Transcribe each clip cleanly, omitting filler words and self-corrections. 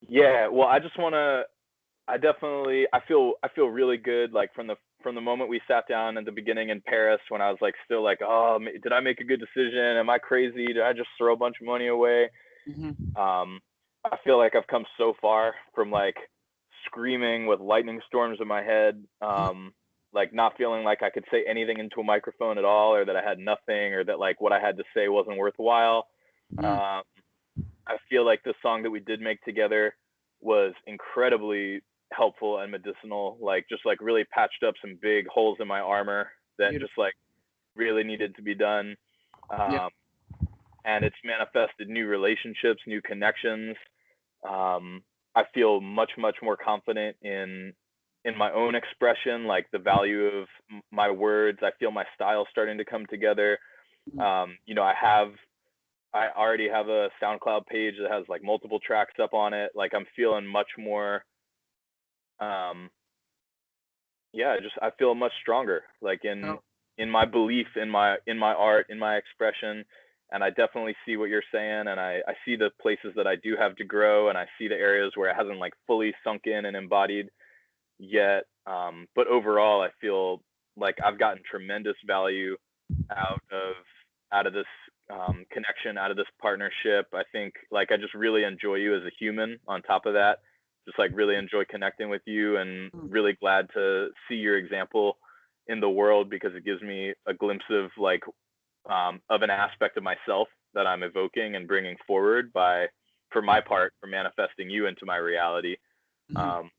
Yeah, well, I feel really good, like from the moment we sat down at the beginning in Paris, when I was like still like, oh, did I make a good decision? Am I crazy? Did I just throw a bunch of money away? Hmm. Um, I feel like I've come so far from like screaming with lightning storms in my head, like not feeling like I could say anything into a microphone at all, or that I had nothing, or that like what I had to say wasn't worthwhile. Hmm. Um, I feel like the song that we did make together was incredibly helpful and medicinal. Like just like really patched up some big holes in my armor that just Beautiful. like really needed to be done. Yeah. Um, and it's manifested new relationships, new connections. I feel much more confident in my own expression, like the value of my words. I feel my style starting to come together. Mhm. You know, I already have a SoundCloud page that has like multiple tracks up on it. Like I'm feeling much more, um, yeah, just I feel much stronger, like Oh, in my belief, in my art, in my expression. And I definitely see what you're saying, and I see the places that I do have to grow, and I see the areas where it hasn't like fully sunk in and embodied yet. But overall, I feel like I've gotten tremendous value out of out of this connection, out of this partnership. I think like I just really enjoy you as a human. On top of that, just like really enjoy connecting with you, and mm, really glad to see your example in the world, because it gives me a glimpse of an aspect of myself that I'm evoking and bringing forward by, for my part, for manifesting you into my reality. mhm, Um,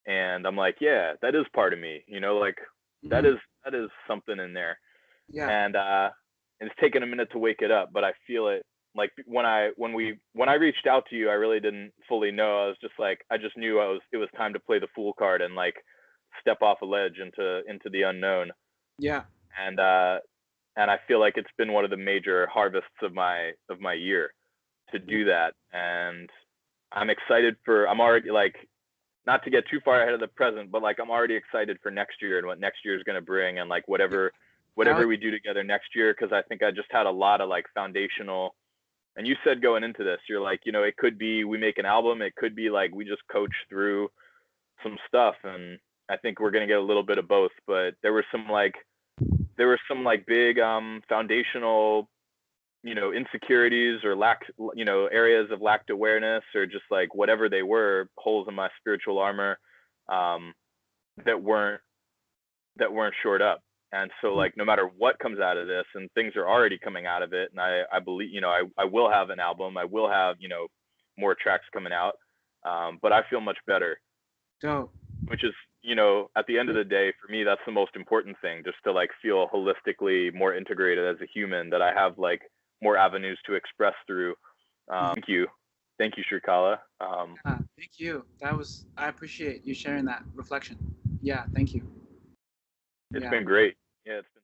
and I'm like, yeah, that is part of me, like that mhm. is that is something in there. Yeah. And it's taken a minute to wake it up, but I feel it. Like when I reached out to you, I really didn't fully know. I was just like, I just knew it was time to play the fool card and like step off a ledge into the unknown. Yeah. And uh and I feel like it's been one of the major harvests of my year to Yeah. do that. And I'm already like, not to get too far ahead of the present, but like I'm already excited for next year and what next year is going to bring, and like Yeah. That whatever was we do together next year, because I think I just had a lot of like foundational. And you said going into this, you're like, it could be we make an album, it could be like we just coach through some stuff, and I think we're going to get a little bit of both. But there were some like big foundational, insecurities or lack, areas of lacked awareness, or just like whatever they were, holes in my spiritual armor, um, that weren't shored up. And so mm, like no matter what comes out of this, and things are already coming out of it, and I believe, I will have an album, I will have, more tracks coming out. But I feel much better, dope. which is, at the end of the day, for me, that's the most important thing, just to like feel holistically more integrated as a human, that I have like more avenues to express through. Mhm. Thank you, Shrikala. Yeah. Thank you. I appreciate you sharing that reflection. Yeah. Thank you. It's Yeah. been great. Yeah, it's been